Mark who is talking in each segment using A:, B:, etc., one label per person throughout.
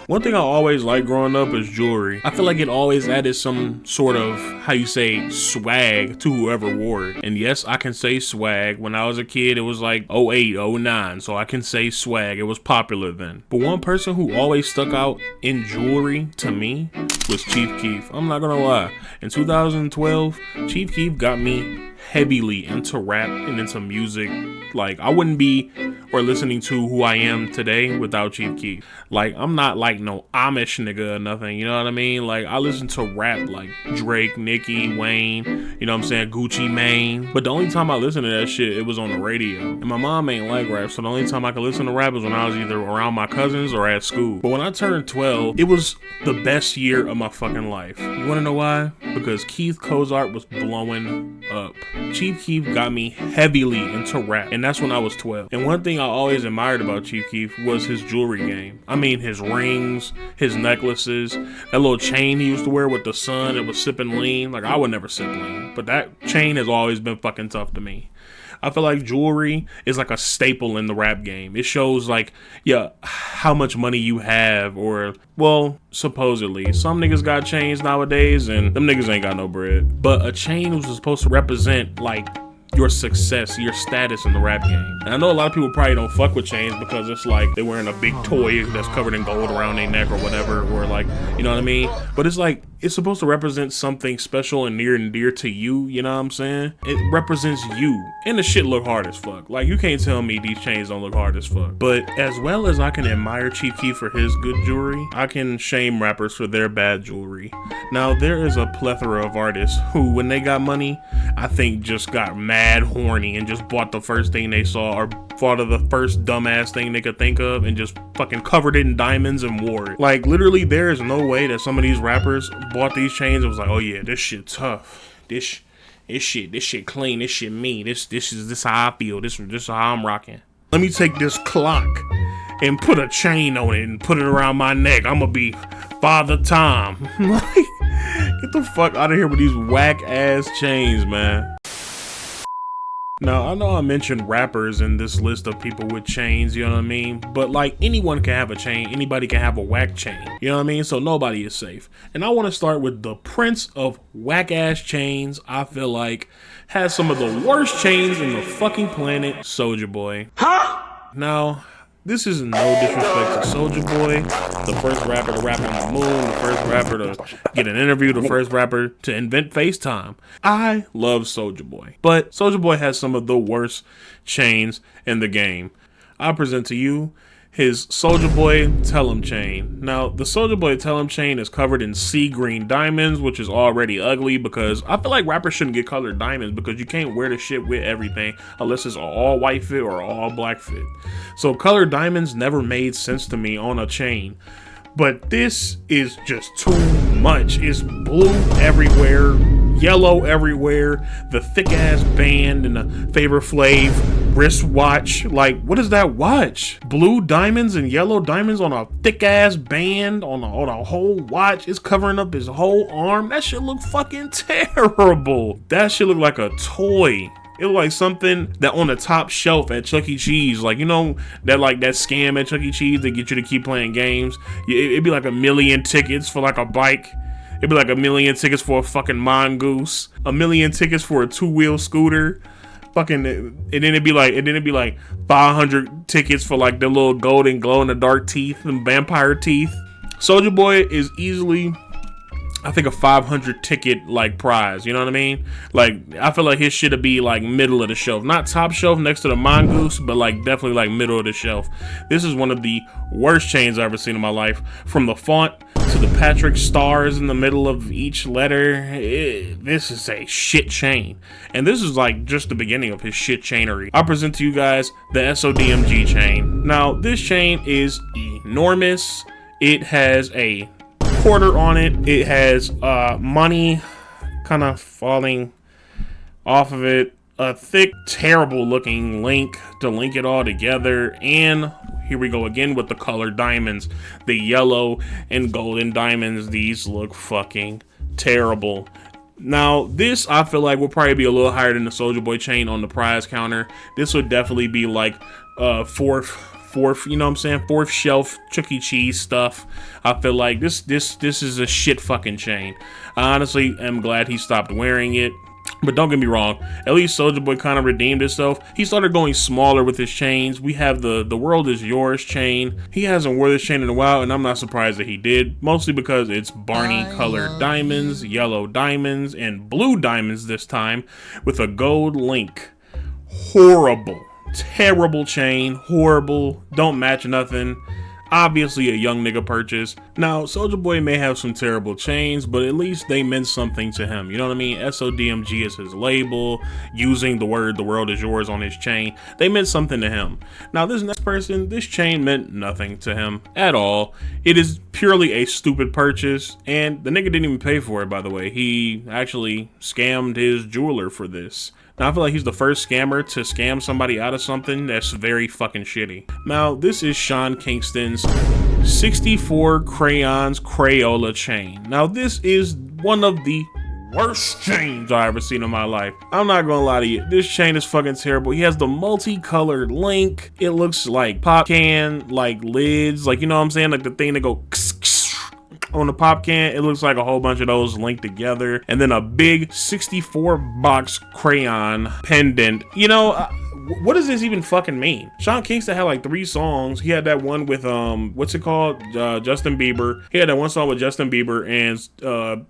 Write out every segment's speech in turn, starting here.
A: One thing I always liked growing up is jewelry. I feel like it always added some sort of, how you say, swag to whoever wore it. And yes, I can say swag. When I was a kid, it was like 08, 09, so I can say swag. It was popular then. But one person who always stuck out in jewelry to me was Chief Keef. I'm not gonna lie. In 2012, Chief Keef got me heavily into rap and into music. Like, I wouldn't be or listening to who I am today without Chief Keef. Like, I'm not like no Amish nigga or nothing, you know what I mean? Like, I listen to rap like Drake, Nicki, Wayne, you know what I'm saying, Gucci Mane. But the only time I listened to that shit, it was on the radio. And my mom ain't like rap, so the only time I could listen to rap was when I was either around my cousins or at school. But when I turned 12, it was the best year of my fucking life. You wanna know why? Because Keith Cozart was blowing up. Chief Keef got me heavily into rap, and that's when I was 12. And one thing I always admired about Chief Keef was his jewelry game. I mean, his rings, his necklaces, that little chain he used to wear with the sun that was sipping lean. Like, I would never sip lean, but that chain has always been fucking tough to me. I feel like jewelry is like a staple in the rap game. It shows like, yeah, how much money you have, or, well, supposedly. Some niggas got chains nowadays and them niggas ain't got no bread. But a chain was supposed to represent like your success, your status in the rap game. And I know a lot of people probably don't fuck with chains because it's like they're wearing a big toy that's covered in gold around their neck or whatever, or like, you know what I mean? But it's like, it's supposed to represent something special and dear to you, you know what I'm saying? It represents you. And the shit look hard as fuck. Like, you can't tell me these chains don't look hard as fuck. But as well as I can admire Chief Keef for his good jewelry, I can shame rappers for their bad jewelry. Now, there is a plethora of artists who, when they got money, I think just got mad horny and just bought the first thing they saw, or thought of the first dumbass thing they could think of and just fucking covered it in diamonds and wore it. Like, literally, there is no way that some of these rappers bought these chains and was like, oh yeah, this shit tough. This shit clean. This shit mean. This how I feel. This how I'm rocking. Let me take this clock and put a chain on it and put it around my neck. I'm gonna be Father Time. Like, get the fuck out of here with these whack ass chains, man. Now, I know I mentioned rappers in this list of people with chains, you know what I mean? But like, anyone can have a chain, anybody can have a whack chain, you know what I mean? So nobody is safe. And I want to start with the prince of whack ass chains. I feel like has some of the worst chains in the fucking planet, Soulja Boy. Huh? Now, this is no disrespect to Soulja Boy, the first rapper to rap on the moon, the first rapper to get an interview, the first rapper to invent FaceTime. I love Soulja Boy, but Soulja Boy has some of the worst chains in the game. I present to you his Soulja Boy Tell 'em chain. Now, the Soulja Boy Tell 'em chain is covered in sea green diamonds, which is already ugly because I feel like rappers shouldn't get colored diamonds because you can't wear the shit with everything unless it's an all white fit or all black fit. So colored diamonds never made sense to me on a chain. But this is just too much. It's blue everywhere, yellow everywhere, the thick ass band and the Flavor Flav wristwatch. Like, what is that watch? Blue diamonds and yellow diamonds on a thick ass band on a whole watch. It's covering up his whole arm. That shit look fucking terrible. That shit look like a toy. It was like something that on the top shelf at Chuck E. Cheese, like, you know, that like that scam at Chuck E. Cheese that get you to keep playing games. It'd be like 1 million tickets for like a bike. It'd be like 1 million tickets for a fucking mongoose. 1 million tickets for a 2-wheel scooter. Fucking, and then it'd be like 500 tickets for like the little golden glow in the dark teeth and vampire teeth. Soulja Boy is easily, I think, a 500 ticket like prize, you know what I mean? Like, I feel like his shit'd be like middle of the shelf, not top shelf next to the mongoose, but like definitely like middle of the shelf. This is one of the worst chains I've ever seen in my life. From the font to the Patrick stars in the middle of each letter, this is a shit chain. And this is like just the beginning of his shit chainery. I present to you guys the SODMG chain. Now, this chain is enormous. It has a quarter on it. It has money kind of falling off of it, a thick, terrible looking link to link it all together, and here we go again with the colored diamonds, the yellow and golden diamonds. These look fucking terrible. Now, this I feel like will probably be a little higher than the Soulja Boy chain on the prize counter. This would definitely be like fourth fourth, you know what I'm saying, fourth shelf Chuck E. Cheese stuff. I feel like this is a shit fucking chain. I honestly am glad he stopped wearing it. But don't get me wrong, at least Soulja Boy kind of redeemed himself. He started going smaller with his chains. We have the World Is Yours chain. He hasn't worn this chain in a while, and I'm not surprised that he did. Mostly because it's Barney colored diamonds, yellow diamonds, and blue diamonds this time with a gold link. Horrible. Terrible chain. Horrible. Don't match nothing. Obviously a young nigga purchase. Now, Soulja Boy may have some terrible chains, but at least they meant something to him. You know what I mean? SODMG is his label. Using the word "the world is yours" on his chain, they meant something to him. Now, this next person, this chain meant nothing to him at all. It is purely a stupid purchase, and the nigga didn't even pay for it, by the way. He actually scammed his jeweler for this. Now, I feel like he's the first scammer to scam somebody out of something that's very fucking shitty. Now, this is Sean Kingston's 64 crayons Crayola chain. Now, this is one of the worst chains I ever seen in my life. I'm not gonna lie to you, this chain is fucking terrible. He has the multicolored link. It looks like pop can, like lids, like, you know what I'm saying? Like the thing that go on the pop can. It looks like a whole bunch of those linked together, and then a big 64 box crayon pendant. You know, what does this even fucking mean? Sean Kingston had like 3 songs. He had that one with what's it called, Justin Bieber. He had that one song with Justin Bieber and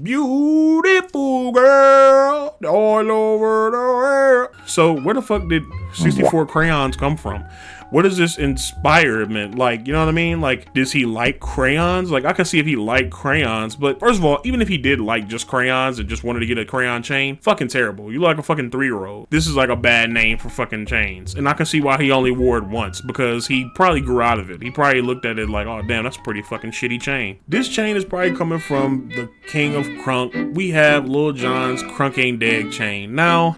A: beautiful girl all over the world. So where the fuck did 64 crayons come from? What is this inspirement? Like, you know what I mean? Like, does he like crayons? Like, I can see if he liked crayons, but first of all, even if he did like just crayons and just wanted to get a crayon chain, fucking terrible. You like a fucking 3-year-old. This is like a bad name for fucking chains. And I can see why he only wore it once, because he probably grew out of it. He probably looked at it like, oh damn, that's a pretty fucking shitty chain. This chain is probably coming from the king of crunk. We have Lil Jon's Crunk Ain't Dead chain. Now,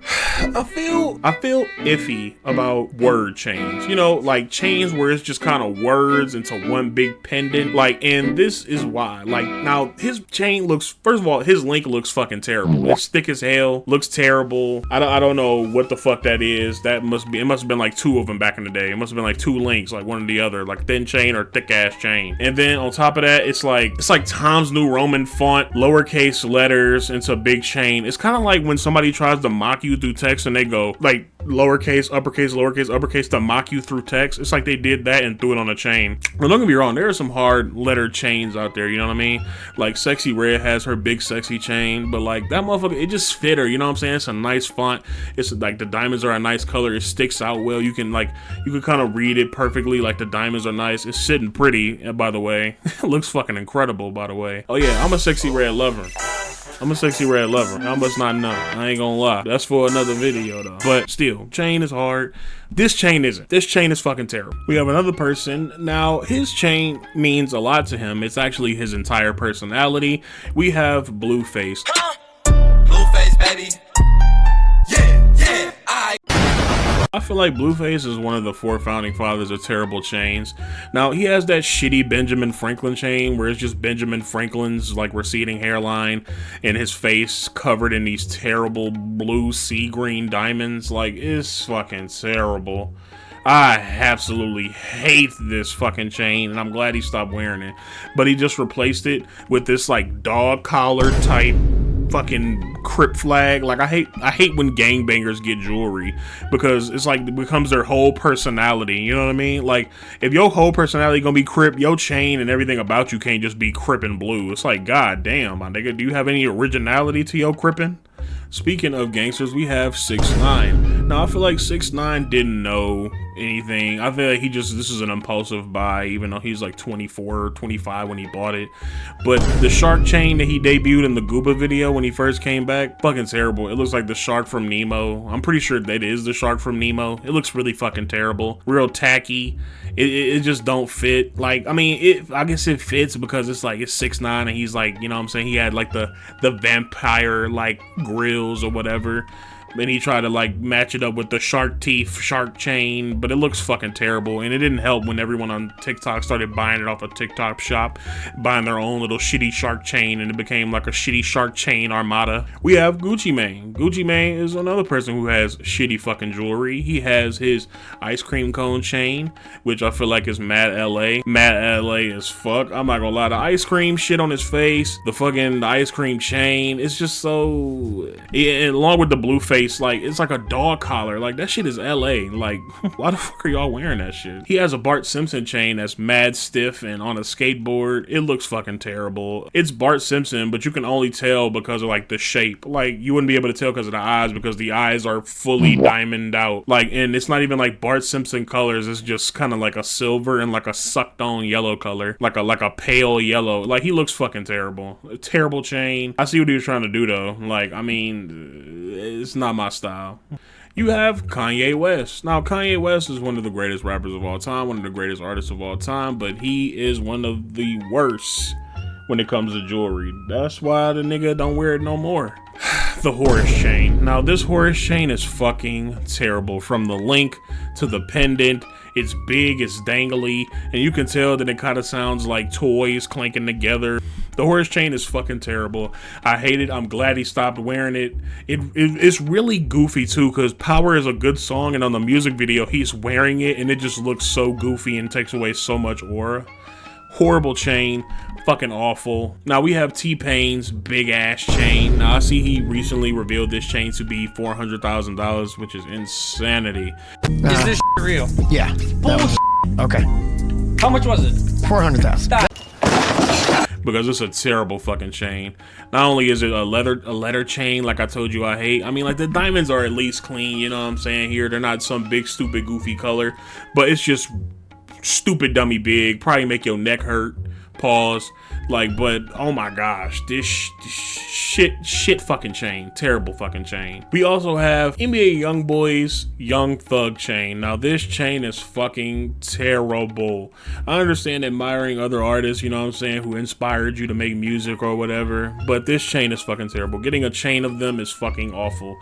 A: I feel iffy about word chains. You know, like chains where it's just kind of words into one big pendant. Like, and this is why. Like, now his chain looks, first of all, his link looks fucking terrible. It's thick as hell, looks terrible. I don't know what the fuck that is. That must be, it must have been like 2 of them back in the day. It must have been like 2 links, like one or the other, like thin chain or thick ass chain. And then on top of that, it's like Times New Roman font, lowercase letters into a big chain. It's kind of like when somebody tries to mock you through text and they go like lowercase, uppercase, lowercase, uppercase to mock you through text. It's like they did that and threw it on a chain. But don't get me wrong, there are some hard letter chains out there, you know what I mean? Like Sexy Red has her big sexy chain, but like that motherfucker, it just fit her, you know what I'm saying? It's a nice font. It's like the diamonds are a nice color. It sticks out well. You can kind of read it perfectly. Like the diamonds are nice. It's sitting pretty, by the way. It looks fucking incredible, by the way. Oh yeah, I'm a Sexy Red lover. I'm a Sexy Red lover. I must not know. I ain't gonna lie. That's for another video though. But still, chain is hard. This chain isn't. This chain is fucking terrible. We have another person. Now, his chain means a lot to him. It's actually his entire personality. We have Blueface.
B: Blueface, baby. Yeah,
A: I feel like Blueface is one of the 4 founding fathers of terrible chains. Now, he has that shitty Benjamin Franklin chain where it's just Benjamin Franklin's like receding hairline and his face covered in these terrible blue sea green diamonds. Like, it's fucking terrible. I absolutely hate this fucking chain, and I'm glad he stopped wearing it. But he just replaced it with this like dog collar type fucking Crip flag. Like, I hate when gangbangers get jewelry, because it's like it becomes their whole personality, you know what I mean? Like, if your whole personality gonna be Crip, your chain and everything about you can't just be Crip and blue. It's like, god damn, my nigga, do you have any originality to your Crippin'? Speaking of gangsters, we have 6ix9ine. Now, I feel like 6ix9ine didn't know anything. I feel like this is an impulsive buy, even though he's like 24 or 25 when he bought it. But the shark chain that he debuted in the Gooba video when he first came back, fucking terrible. It looks like the shark from Nemo. I'm pretty sure that is the shark from Nemo. It looks really fucking terrible. Real tacky. It just don't fit. Like, I mean, I guess it fits because it's like, it's 6ix9ine and he's like, you know what I'm saying? He had like the vampire like grills or whatever. Then he tried to like match it up with the shark teeth, shark chain, but it looks fucking terrible. And it didn't help when everyone on TikTok started buying it off a TikTok shop, buying their own little shitty shark chain, and it became like a shitty shark chain armada. We have Gucci Mane. Gucci Mane is another person who has shitty fucking jewelry. He has his ice cream cone chain, which I feel like is mad LA. Mad LA as fuck. I'm not gonna lie, the ice cream shit on his face, the ice cream chain, it's just so, yeah, and along with the blue face, like it's like a dog collar. Like that shit is LA. Like why the fuck are y'all wearing that shit? He has a Bart Simpson chain that's mad stiff and on a skateboard. It looks fucking terrible. It's Bart Simpson, but you can only tell because of like the shape. Like you wouldn't be able to tell because of the eyes, because the eyes are fully diamond out. Like, and it's not even like Bart Simpson colors. It's just kind of like a silver and like a sucked on yellow color, like a pale yellow. Like he looks fucking terrible. A terrible chain. I see what he was trying to do though. Like, I mean, it's not my style. You have Kanye West. Now, Kanye West is one of the greatest rappers of all time, one of the greatest artists of all time, but he is one of the worst when it comes to jewelry. That's why the nigga don't wear it no more. The Horus chain. Now, this Horus chain is fucking terrible. From the link to the pendant, it's big, it's dangly, and you can tell that it kind of sounds like toys clanking together. The Horus chain is fucking terrible. I hate it. I'm glad he stopped wearing it. It's really goofy too, because Power is a good song, and on the music video he's wearing it and it just looks so goofy and takes away so much aura. Horrible chain, fucking awful. Now we have T-Pain's big ass chain. Now I see he recently revealed this chain to be $400,000, which is insanity.
C: Is this real?
D: Yeah.
C: Bullshit.
D: Okay.
C: How much was it?
D: 400,000.
C: Stop.
A: Because it's a terrible fucking chain. Not only is it a leather chain, like I told you I hate. I mean, like the diamonds are at least clean, you know what I'm saying here. They're not some big stupid goofy color, but it's just stupid dummy big, probably make your neck hurt. Pause. Like, but oh my gosh, this shit fucking chain. Terrible fucking chain. We also have NBA YoungBoy's Young Thug chain. Now this chain is fucking terrible. I understand admiring other artists, you know what I'm saying, who inspired you to make music or whatever, but this chain is fucking terrible. Getting a chain of them is fucking awful.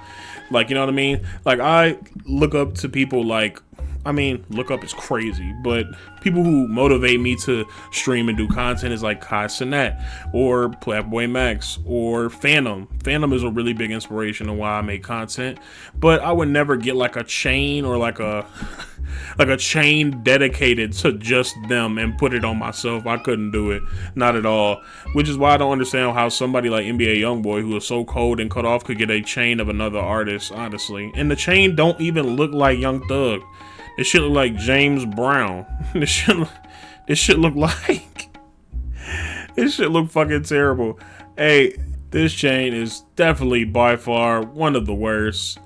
A: Like, you know what I mean? Like, I look up to people like, I mean, look up is crazy, but people who motivate me to stream and do content is like Kai Cenat or Playboy Max or Phantom. Phantom is a really big inspiration of why I make content, but I would never get like a chain or like a chain dedicated to just them and put it on myself. I couldn't do it, not at all. Which is why I don't understand how somebody like NBA YoungBoy, who is so cold and cut off, could get a chain of another artist, honestly. And the chain don't even look like Young Thug. This shit look like James Brown. This shit look like this shit look fucking terrible. Hey, this chain is definitely by far one of the worst.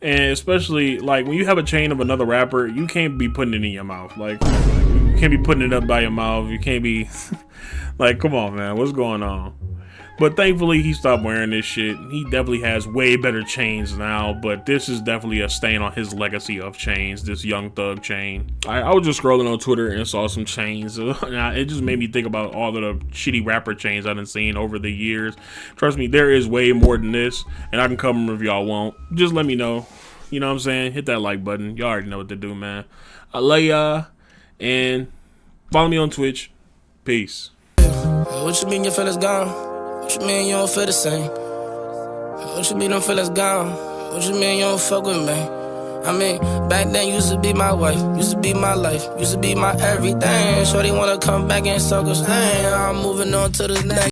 A: And especially like when you have a chain of another rapper, you can't be putting it in your mouth. Like you can't be putting it up by your mouth. You can't be like, come on, man, what's going on? But thankfully, he stopped wearing this shit. He definitely has way better chains now, but this is definitely a stain on his legacy of chains, this Young Thug chain. I was just scrolling on Twitter and saw some chains. It just made me think about all of the shitty rapper chains I've been seeing over the years. Trust me, there is way more than this, and I can cover them if y'all won't. Just let me know. You know what I'm saying? Hit that like button. Y'all already know what to do, man. I love y'all, and follow me on Twitch. Peace.
E: What you mean your feelings gone? What you mean you don't feel the same? What you mean them feelings gone? What you mean you don't fuck with me? I mean, back then you used to be my wife, used to be my life, used to be my everything. Shorty wanna come back and suck us, hey, I'm moving on to the next.